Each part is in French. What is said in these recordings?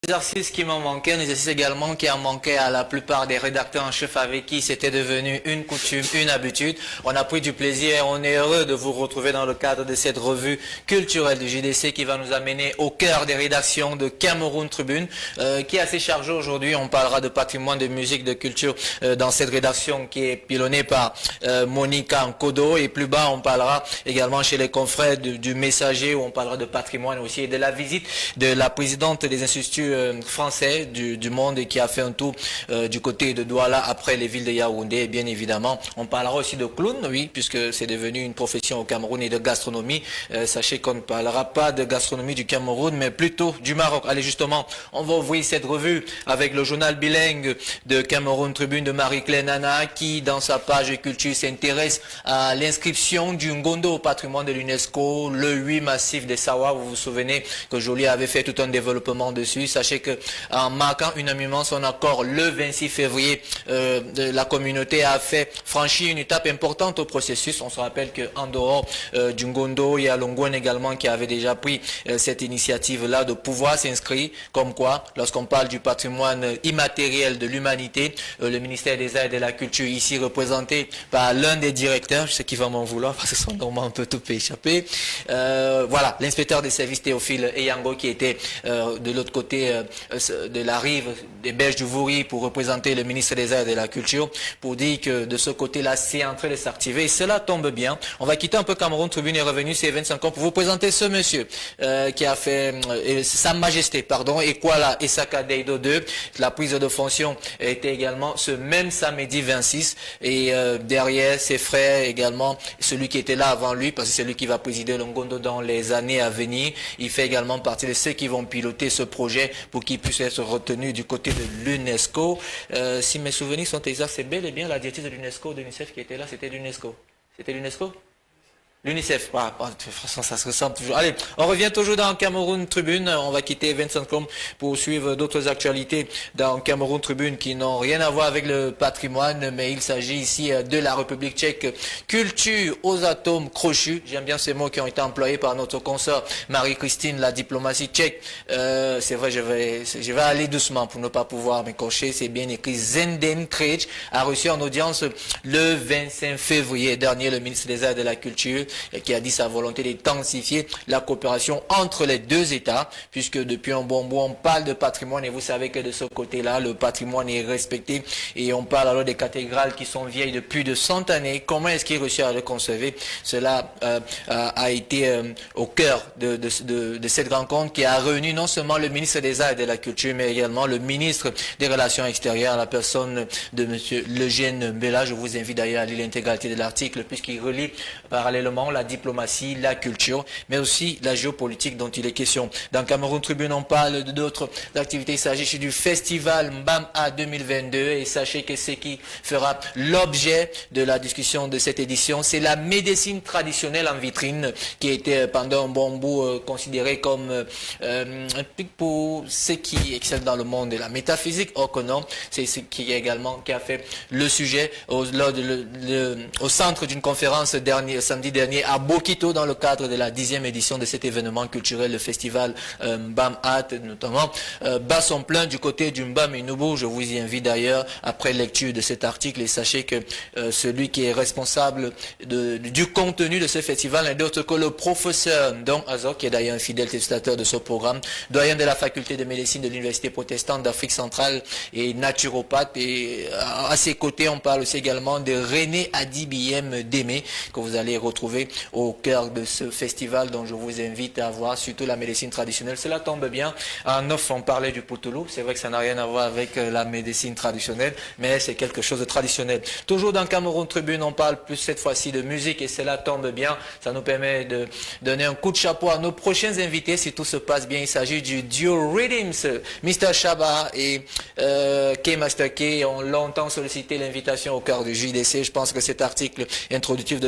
Exercice qui m'en manquait, un exercice également qui a manqué à la plupart des rédacteurs en chef avec qui c'était devenu une coutume, une habitude. On a pris du plaisir et on est heureux de vous retrouver dans le cadre de cette revue culturelle du JDC qui va nous amener au cœur des rédactions de Cameroun Tribune, qui est assez chargé aujourd'hui. On parlera de patrimoine, de musique, de culture dans cette rédaction qui est pilonnée par Monica Nkodo, et plus bas on parlera également chez les confrères du Messager où on parlera de patrimoine aussi et de la visite de la présidente des instituts français du monde et qui a fait un tour du côté de Douala après les villes de Yaoundé. Et bien évidemment, on parlera aussi de clown, oui, puisque c'est devenu une profession au Cameroun, et de gastronomie. Sachez qu'on ne parlera pas de gastronomie du Cameroun, mais plutôt du Maroc. Allez, justement, on va ouvrir cette revue avec le journal bilingue de Cameroun Tribune de Marie-Claire Nana, qui, dans sa page culture, s'intéresse à l'inscription du Ngondo au patrimoine de l'UNESCO, le 8 massif des Sawa. Vous vous souvenez que Joly avait fait tout un développement dessus. Sachez qu'en marquant unanimement son accord le 26 février, la communauté a franchi une étape importante au processus. On se rappelle qu'en dehors du Ngondo, il y a Longwen également qui avait déjà pris cette initiative-là de pouvoir s'inscrire. Comme quoi, lorsqu'on parle du patrimoine immatériel de l'humanité, le ministère des Arts et de la Culture, ici représenté par l'un des directeurs, je sais qu'il va m'en vouloir parce que son nom m'a un peu tout échappé, voilà, l'inspecteur des services Théophile Eyango qui était de l'autre côté de la rive des berges du Vouri pour représenter le ministre des Arts et de la Culture, pour dire que de ce côté-là, c'est en train de s'activer. Et cela tombe bien. On va quitter un peu Cameroun Tribune et revenir ces 25 ans pour vous présenter ce monsieur qui a fait Sa Majesté, pardon, Ekwala Esaka Deido II. La prise de fonction était également ce même samedi 26. Et derrière ses frères également, celui qui était là avant lui, parce que c'est lui qui va présider le Ngondo dans les années à venir. Il fait également partie de ceux qui vont piloter ce projet pour qu'il puisse être retenu du côté de l'UNESCO. Si mes souvenirs sont exacts, c'est bel et bien la directrice de l'UNESCO, de l'UNICEF qui était là, c'était l'UNESCO. C'était l'UNESCO? L'UNICEF, voilà. De toute façon, ça se ressemble toujours. Allez, on revient toujours dans Cameroun Tribune. On va quitter Vincent Colomb pour suivre d'autres actualités dans Cameroun Tribune qui n'ont rien à voir avec le patrimoine, mais il s'agit ici de la République tchèque. Culture aux atomes crochus. J'aime bien ces mots qui ont été employés par notre consoeur Marie-Christine, la diplomatie tchèque. C'est vrai, je vais aller doucement pour ne pas pouvoir m'écorcher. C'est bien écrit. Zenden Krejc a reçu en audience le 25 février dernier le ministre des Arts et de la Culture, qui a dit sa volonté d'intensifier la coopération entre les deux États, puisque depuis un bon bout, on parle de patrimoine, et vous savez que de ce côté-là, le patrimoine est respecté, et on parle alors des cathédrales qui sont vieilles de plus de 100 années. Comment est-ce qu'il réussit à le conserver? Cela a été au cœur de cette rencontre qui a réuni non seulement le ministre des Arts et de la Culture, mais également le ministre des Relations extérieures, la personne de M. Lejeune Bella. Je vous invite d'ailleurs à lire l'intégralité de l'article, puisqu'il relie parallèlement la diplomatie, la culture, mais aussi la géopolitique dont il est question. Dans Cameroun Tribune, on parle d'autres activités. Il s'agit du festival Mbam-A 2022, et sachez que ce qui fera l'objet de la discussion de cette édition, c'est la médecine traditionnelle en vitrine, qui était pendant un bon bout considérée comme un truc pour ceux qui excellent dans le monde de la métaphysique. Or que non, c'est ce qui a fait le sujet au centre d'une conférence samedi dernier à Bokito, dans le cadre de la 10e édition de cet événement culturel, le festival Mbam-A, notamment bat son plein du côté du Mbam et Nubu. Je vous y invite d'ailleurs après lecture de cet article, et sachez que celui qui est responsable du contenu de ce festival n'est d'autre que le professeur Don Azor, qui est d'ailleurs un fidèle téléspectateur de ce programme, doyen de la faculté de médecine de l'Université protestante d'Afrique centrale et naturopathe. Et à ses côtés, on parle aussi également de René Adibiem Démé, que vous allez retrouver au cœur de ce festival dont je vous invite à voir, surtout la médecine traditionnelle. Cela tombe bien. En off, on parlait du poutoulou. C'est vrai que ça n'a rien à voir avec la médecine traditionnelle, mais c'est quelque chose de traditionnel. Toujours dans Cameroun Tribune, on parle plus cette fois-ci de musique, et cela tombe bien. Ça nous permet de donner un coup de chapeau à nos prochains invités si tout se passe bien. Il s'agit du duo Rhythms. Mr. Shaba et K-Master K ont longtemps sollicité l'invitation au cœur du JDC. Je pense que cet article introductif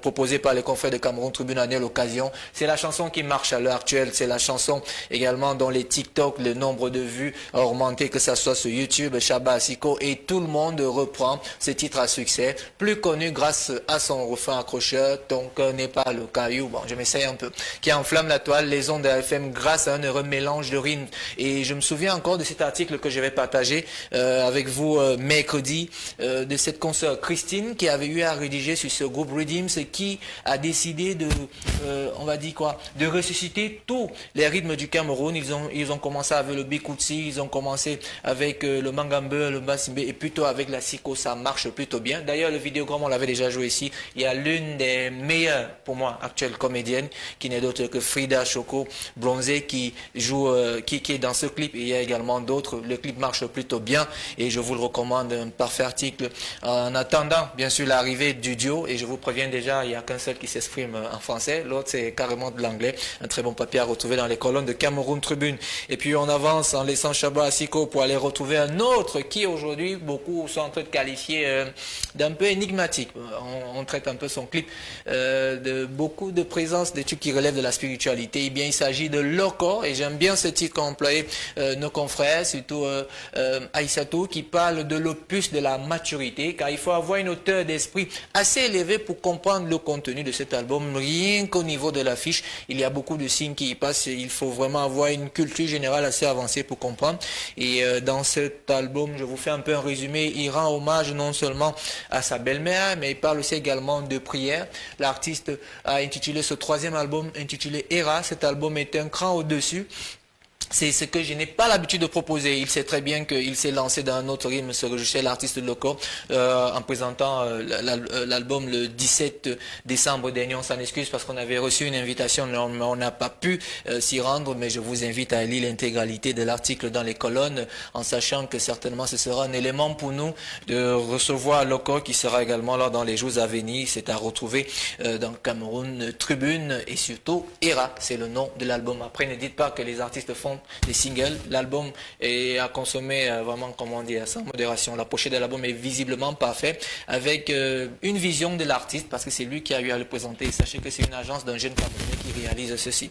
proposé composée par les confrères de Cameroun Tribune à l'occasion. C'est la chanson qui marche à l'heure actuelle. C'est la chanson également dont les TikTok, le nombre de vues a augmenté, que ça soit sur YouTube, Chaba Asiko, et tout le monde reprend ce titre à succès, plus connu grâce à son refrain accrocheur, ton cœur n'est pas le caillou, bon je m'essaye un peu, qui enflamme la toile, les ondes de FM grâce à un heureux mélange de rythme. Et je me souviens encore de cet article que je vais partager avec vous mercredi, de cette consoeur Christine qui avait eu à rédiger sur ce groupe Redeems, qui a décidé de, on va dire quoi, de ressusciter tous les rythmes du Cameroun. Ils ont commencé avec le Bikoutsi, ils ont commencé avec le Mangambe, le Basimbe, et plutôt avec la Siko, ça marche plutôt bien. D'ailleurs, le vidéogramme, on l'avait déjà joué ici. Il y a l'une des meilleures, pour moi, actuelles comédiennes, qui n'est d'autre que Frida Choco Bronzé, qui joue, qui est dans ce clip. Et il y a également d'autres. Le clip marche plutôt bien et je vous le recommande, un parfait article. En attendant, bien sûr, l'arrivée du duo, et je vous préviens déjà, il n'y a qu'un seul qui s'exprime en français, l'autre c'est carrément de l'anglais. Un très bon papier à retrouver dans les colonnes de Cameroun Tribune. Et puis on avance en laissant Chaba Asiko pour aller retrouver un autre qui aujourd'hui, beaucoup sont en train de qualifier d'un peu énigmatique. On traite un peu son clip de beaucoup de présence, des trucs qui relèvent de la spiritualité. Eh bien, il s'agit de Loco, et j'aime bien ce titre qu'ont employé nos confrères, surtout Aïssatou, qui parle de l'opus de la maturité, car il faut avoir une hauteur d'esprit assez élevée pour comprendre le contenu de cet album. Rien qu'au niveau de l'affiche, il y a beaucoup de signes qui y passent, et il faut vraiment avoir une culture générale assez avancée pour comprendre. Et dans cet album, je vous fais un peu un résumé, il rend hommage non seulement à sa belle-mère, mais il parle aussi également de prière. L'artiste a intitulé ce troisième album, intitulé Era. Cet album est un cran au-dessus. C'est ce que je n'ai pas l'habitude de proposer. Il sait très bien qu'il s'est lancé dans un autre rythme, ce recherché l'artiste Loco, en présentant l'album le 17 décembre dernier. On s'en excuse parce qu'on avait reçu une invitation, mais on n'a pas pu s'y rendre. Mais je vous invite à lire l'intégralité de l'article dans les colonnes, en sachant que certainement ce sera un élément pour nous de recevoir Loco, qui sera également là dans les jours à venir. C'est à retrouver dans Cameroun Tribune, et surtout Era, c'est le nom de l'album. Après, ne dites pas que les artistes font des singles. L'album est à consommer vraiment, comment dire, sans modération. La pochette de l'album est visiblement parfaite, avec une vision de l'artiste, parce que c'est lui qui a eu à le présenter. Sachez que c'est une agence d'un jeune Camerounais qui réalise ceci.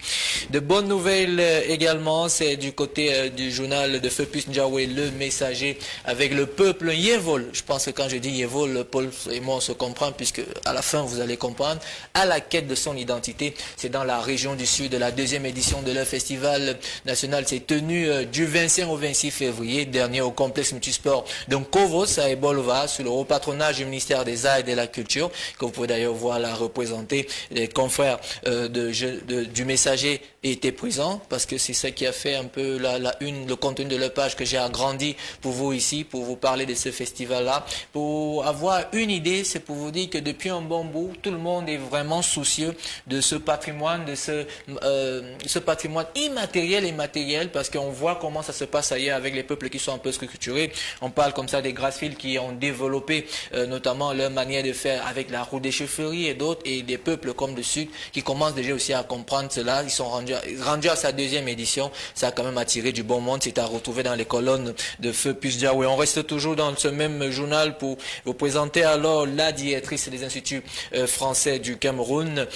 De bonnes nouvelles également, c'est du côté du journal de Feupus Ndiawe, Le Messager, avec le peuple Yévol. Je pense que quand je dis Yévol, Paul et moi on se comprend, puisque à la fin vous allez comprendre, à la quête de son identité. C'est dans la région du Sud. La deuxième édition de leur festival national s'est tenu du 25 au 26 février dernier au complexe multisport de Kovos à Ebolova, sous le haut patronage du ministère des Arts et de la Culture, que vous pouvez d'ailleurs voir là représenter. Les confrères du Messager étaient présents, parce que c'est ça qui a fait un peu le contenu de leur page que j'ai agrandi pour vous ici, pour vous parler de ce festival-là. Pour avoir une idée, c'est pour vous dire que depuis un bon bout, tout le monde est vraiment soucieux de ce patrimoine, de ce patrimoine immatériel et matériel, parce qu'on voit comment ça se passe ailleurs avec les peuples qui sont un peu structurés. On parle comme ça des Grassfields qui ont développé notamment leur manière de faire avec la roue des chefferies et d'autres, et des peuples comme le Sud qui commencent déjà aussi à comprendre cela. Ils sont rendus à sa deuxième édition. Ça a quand même attiré du bon monde. C'est à retrouver dans les colonnes de Feupus Ndiawe. On reste toujours dans ce même journal pour vous présenter alors la directrice des instituts français du Cameroun,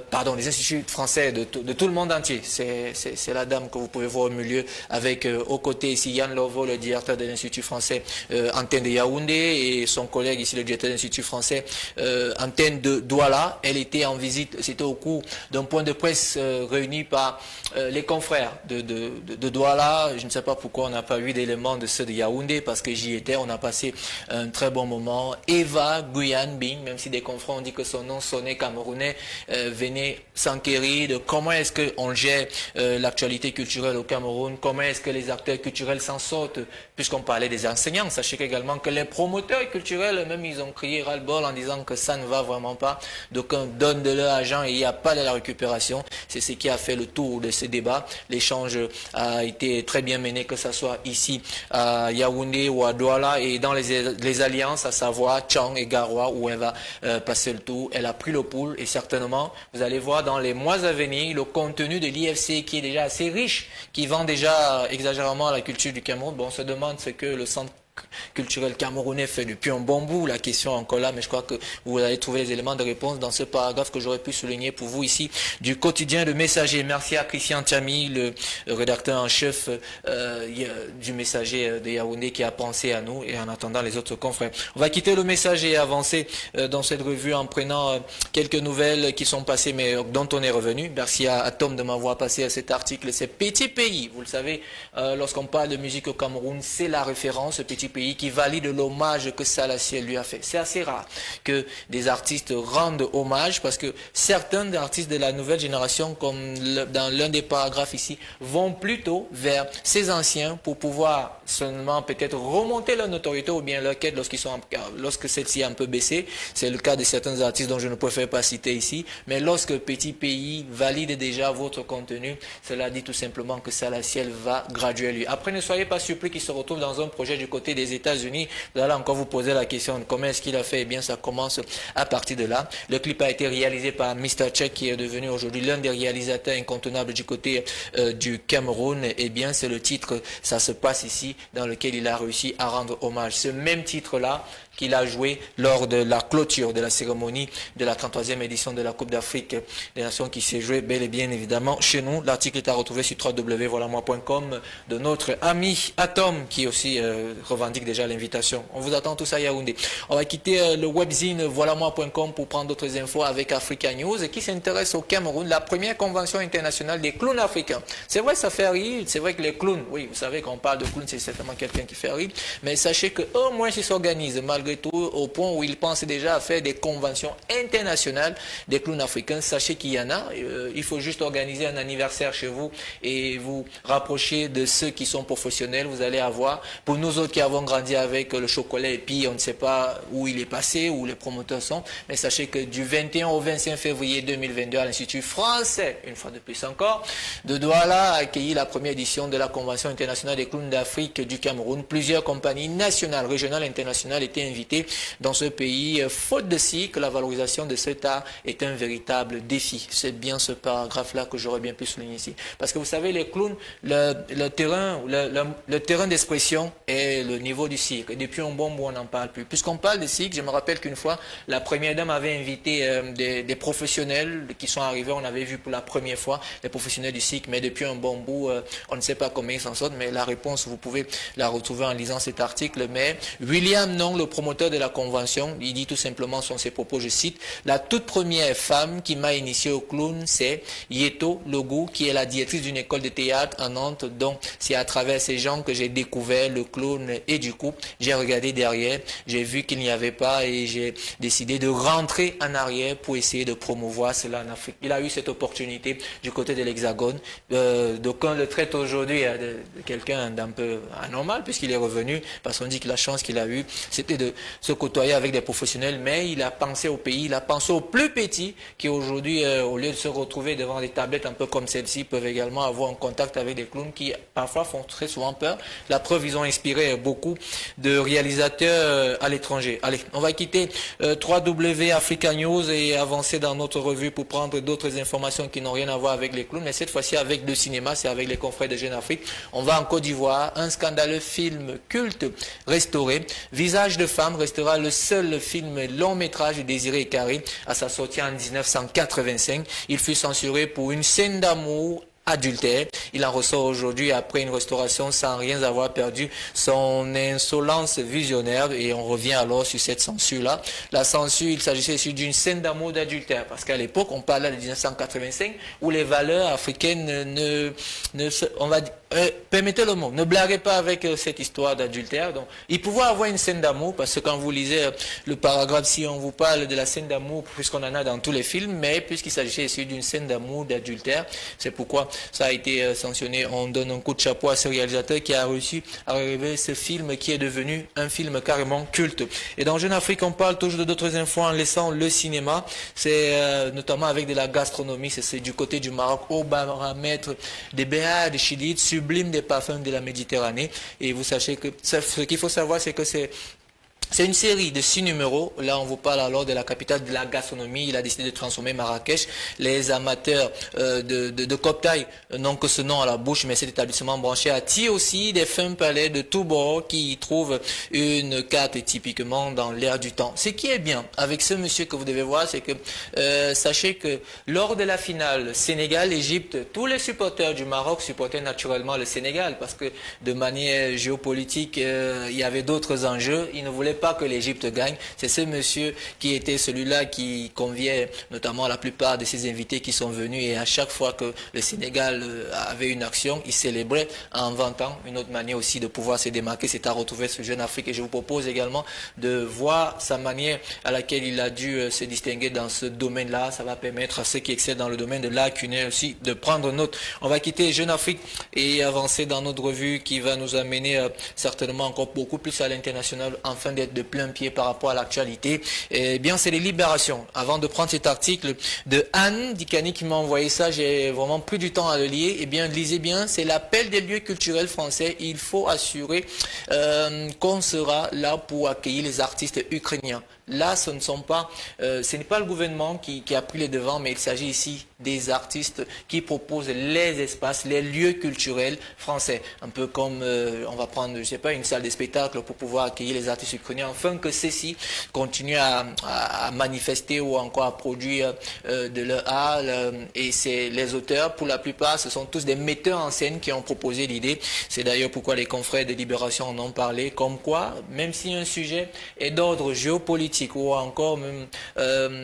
pardon, les instituts français de tout le monde entier. C'est la dame que vous pouvez voir au milieu, avec aux côtés ici Yann Lovo, le directeur de l'Institut français antenne de Yaoundé, et son collègue ici, le directeur de l'Institut français antenne de Douala. Elle était en visite, c'était au cours d'un point de presse réuni par les confrères de Douala. Je ne sais pas pourquoi on n'a pas eu d'éléments de ceux de Yaoundé, parce que j'y étais, on a passé un très bon moment. Eva Guyane Bing, même si des confrères ont dit que son nom sonnait camerounais, venait s'enquérir de comment est-ce qu'on gère l'actualité culturelle au Cameroun, comment est-ce que les acteurs culturels s'en sortent, puisqu'on parlait des enseignants. Sachez également que les promoteurs culturels, même ils ont crié ras-le-bol en disant que ça ne va vraiment pas, d'aucuns donnent de leur argent et il n'y a pas de la récupération. C'est ce qui a fait le tour de ce débat. L'échange a été très bien mené, que ce soit ici à Yaoundé ou à Douala, et dans les alliances, à savoir Tchang et Garoua, où elle va passer le tour. Elle a pris le pouls, et certainement vous allez voir dans les mois à venir le contenu de l'IFC, qui est déjà assez riche, qui vend déjà exagérément à la culture du Cameroun. Bon, on se demande ce que le centre culturel camerounais fait depuis un bon bout. La question est encore là, mais je crois que vous allez trouver les éléments de réponse dans ce paragraphe que j'aurais pu souligner pour vous ici du quotidien Le Messager. Merci à Christian Tiami, le rédacteur en chef du Messager de Yaoundé, qui a pensé à nous, et en attendant les autres confrères. On va quitter Le Messager et avancer dans cette revue en prenant quelques nouvelles qui sont passées mais dont on est revenu. Merci à Tom de m'avoir passé à cet article. C'est Petit Pays. Vous le savez, lorsqu'on parle de musique au Cameroun, c'est la référence, Petit Pays, qui valide l'hommage que Salaciel lui a fait. C'est assez rare que des artistes rendent hommage, parce que certains artistes de la nouvelle génération, comme dans l'un des paragraphes ici, vont plutôt vers ces anciens pour pouvoir seulement peut-être remonter leur notoriété ou bien leur quête lorsque celle-ci a un peu baissé. C'est le cas de certains artistes dont je ne préfère pas citer ici, mais lorsque Petit Pays valide déjà votre contenu, cela dit tout simplement que Salaciel va graduer lui. Après, ne soyez pas surpris qu'il se retrouve dans un projet du côté des États-Unis. Vous allez encore vous poser la question de comment est-ce qu'il a fait. Eh bien, ça commence à partir de là. Le clip a été réalisé par Mr. Check, qui est devenu aujourd'hui l'un des réalisateurs incontournables du côté du Cameroun. Eh bien, c'est le titre « Ça se passe ici » dans lequel il a réussi à rendre hommage. Ce même titre-là qu'il a joué lors de la clôture de la cérémonie de la 33e édition de la Coupe d'Afrique des Nations, qui s'est jouée bel et bien évidemment chez nous. L'article est à retrouver sur www.voilamoi.com de notre ami Atom, qui aussi revendique déjà l'invitation. On vous attend tous à Yaoundé. On va quitter le webzine voilamoi.com pour prendre d'autres infos avec Africa News, qui s'intéresse au Cameroun, la première convention internationale des clowns africains. C'est vrai, ça fait rire, c'est vrai que les clowns, oui, vous savez, quand on parle de clowns, c'est certainement quelqu'un qui fait rire, mais sachez qu'au moins ils s'organisent, malgré tout, au point où ils pensent déjà à faire des conventions internationales des clowns africains. Sachez qu'il y en a. Il faut juste organiser un anniversaire chez vous et vous rapprocher de ceux qui sont professionnels. Vous allez avoir, pour nous autres qui avons grandi avec le chocolat et puis on ne sait pas où il est passé, où les promoteurs sont, mais sachez que du 21 au 25 février 2022 à l'Institut français, une fois de plus encore, de Douala, a accueilli la première édition de la Convention internationale des clowns d'Afrique du Cameroun. Plusieurs compagnies nationales, régionales et internationales étaient invitées dans ce pays. Faute de cycle, la valorisation de cet art est un véritable défi. C'est bien ce paragraphe-là que j'aurais bien pu souligner ici. Parce que vous savez, les clowns, le terrain d'expression est le niveau du cirque. Et depuis un bon bout, on n'en parle plus. Puisqu'on parle de cirque, je me rappelle qu'une fois, la première dame avait invité des professionnels qui sont arrivés. On avait vu pour la première fois les professionnels du cirque, mais depuis un bon bout, on ne sait pas comment ils s'en sortent. Mais la réponse, vous pouvez la retrouver en lisant cet article. Mais William Nong, le promoteur de la convention, il dit tout simplement sur ses propos, je cite: « La toute première femme qui m'a initié au clown, c'est Yeto Logou, qui est la directrice d'une école de théâtre à Nantes. Donc, c'est à travers ces gens que j'ai découvert le clown. Et du coup, j'ai regardé derrière, j'ai vu qu'il n'y avait pas et j'ai décidé de rentrer en arrière pour essayer de promouvoir cela en Afrique. » Il a eu cette opportunité du côté de l'Hexagone. D'aucuns le traitent aujourd'hui de quelqu'un d'un peu anormal, puisqu'il est revenu, parce qu'on dit que la chance qu'il a eue, c'était de se côtoyer avec des professionnels, mais il a pensé au pays, il a pensé aux plus petits qui aujourd'hui, au lieu de se retrouver devant des tablettes un peu comme celle-ci, peuvent également avoir un contact avec des clowns qui parfois font très souvent peur. La preuve, ils ont inspiré beaucoup de réalisateurs à l'étranger. Allez, on va quitter 3W Africa News et avancer dans notre revue pour prendre d'autres informations qui n'ont rien à voir avec les clowns, mais cette fois-ci avec le cinéma, c'est avec les confrères de Jeune Afrique. On va en Côte d'Ivoire, un scandaleux film culte restauré. Visage de femme restera le seul film long métrage de Désiré Carré à sa sortie en 1985. Il fut censuré pour une scène d'amour adultère. Il en ressort aujourd'hui après une restauration sans rien avoir perdu son insolence visionnaire, et on revient alors sur cette censure-là. La censure, il s'agissait ici d'une scène d'amour d'adultère, parce qu'à l'époque, on parlait de 1985, où les valeurs africaines on va dire, permettez le mot, ne blaguez pas avec cette histoire d'adultère. Donc, il pouvait avoir une scène d'amour, parce que quand vous lisez le paragraphe, si on vous parle de la scène d'amour, puisqu'on en a dans tous les films, mais puisqu'il s'agissait ici d'une scène d'amour d'adultère, c'est pourquoi ça a été sanctionné. On donne un coup de chapeau à ce réalisateur qui a réussi à révéler ce film qui est devenu un film carrément culte. Et dans Jeune Afrique, on parle toujours d'autres infos en laissant le cinéma. C'est notamment avec de la gastronomie. C'est du côté du Maroc, au baramètre des béats, des chilites, sublime des parfums de la Méditerranée. Et vous sachez que ce qu'il faut savoir, c'est que c'est C'est une série de 6 numéros. Là, on vous parle alors de la capitale de la gastronomie. Il a décidé de transformer Marrakech. Les amateurs de cocktail n'ont que ce nom à la bouche, mais cet établissement branché attire aussi des fins palais de tous bords qui y trouvent une carte typiquement dans l'air du temps. Ce qui est bien avec ce monsieur que vous devez voir, c'est que sachez que lors de la finale Sénégal-Égypte, tous les supporters du Maroc supportaient naturellement le Sénégal parce que de manière géopolitique, il y avait d'autres enjeux. Ils ne voulaient pas que l'Égypte gagne. C'est ce monsieur qui était celui-là qui conviait notamment la plupart de ses invités qui sont venus, et à chaque fois que le Sénégal avait une action, il célébrait en inventant une autre manière aussi de pouvoir se démarquer. C'est à retrouver ce jeune Afrique, et je vous propose également de voir sa manière à laquelle il a dû se distinguer dans ce domaine-là. Ça va permettre à ceux qui excellent dans le domaine de l'art culinaire aussi de prendre note. On va quitter Jeune Afrique et avancer dans notre revue qui va nous amener certainement encore beaucoup plus à l'international, afin d'être de plein pied par rapport à l'actualité. Eh bien, c'est les Libérations. Avant de prendre cet article de Anne Dikani qui m'a envoyé ça, j'ai vraiment pris du temps à le lire. Eh bien, lisez bien, c'est l'appel des lieux culturels français. Il faut assurer qu'on sera là pour accueillir les artistes ukrainiens. Là, ce n'est pas le gouvernement qui a pris les devants, mais il s'agit ici des artistes qui proposent les espaces, les lieux culturels français. Un peu comme on va prendre, je sais pas, une salle de spectacle pour pouvoir accueillir les artistes ukrainiens, afin que ceux-ci continuent à manifester ou encore à produire de leur art. Et c'est les auteurs, pour la plupart, ce sont tous des metteurs en scène qui ont proposé l'idée. C'est d'ailleurs pourquoi les confrères de Libération en ont parlé, comme quoi, même si un sujet est d'ordre géopolitique, ou encore même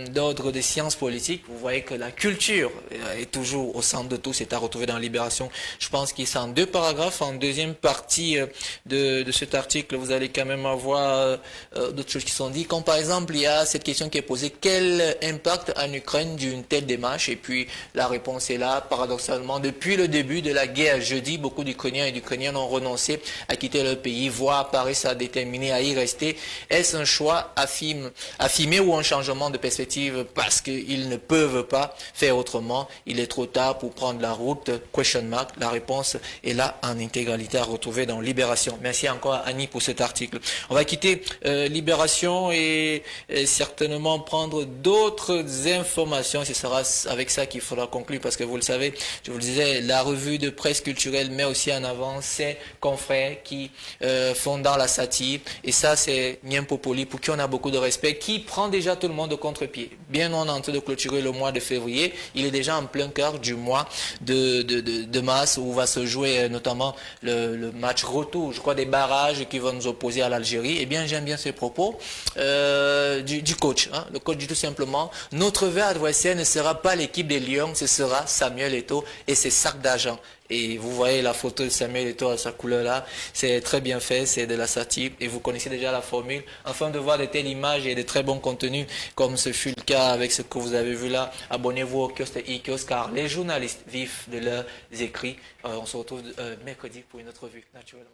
d'ordre des sciences politiques, vous voyez que la culture est toujours au centre de tout. C'est à retrouver dans Libération. Je pense qu'il c'est en 2 paragraphes. En deuxième partie de cet article, vous allez quand même avoir d'autres choses qui sont dites. Comme par exemple, il y a cette question qui est posée: quel impact en Ukraine d'une telle démarche? Et puis la réponse est là. Paradoxalement, depuis le début de la guerre jeudi, beaucoup d'Ukrainiens et d'Ukrainiennes ont renoncé à quitter leur pays, voire paraissent à déterminer à y rester. Est-ce un choix affirmé ou un changement de perspective parce qu'ils ne peuvent pas faire autrement? Il est trop tard pour prendre la route? Question mark. La réponse est là en intégralité à retrouver dans Libération. Merci encore à Annie pour cet article. On va quitter Libération et certainement prendre d'autres informations. Ce sera avec ça qu'il faudra conclure, parce que vous le savez, je vous le disais, la revue de presse culturelle met aussi en avant ces confrères qui font dans la satire, et ça c'est Niem Popoli, pour qui on a beaucoup de respect, qui prend déjà tout le monde de contre-pied. Bien, on est en train de clôturer le mois de février, il est déjà en plein cœur du mois de mars, où va se jouer notamment le match retour, je crois, des barrages qui vont nous opposer à l'Algérie. Eh bien, j'aime bien ces propos du coach. Hein. Le coach dit tout simplement: notre vrai adversaire ne sera pas l'équipe des Lions, ce sera Samuel Eto'o et ses sacs d'argent. Et vous voyez la photo de Samuel Eto'o à sa couleur là, c'est très bien fait, c'est de la satire, et vous connaissez déjà la formule. Afin de voir de telles images et de très bons contenus, comme ce fut le cas avec ce que vous avez vu là, abonnez-vous au kiosque e-kiosque, car les journalistes vivent de leurs écrits. On se retrouve mercredi pour une autre revue, naturellement.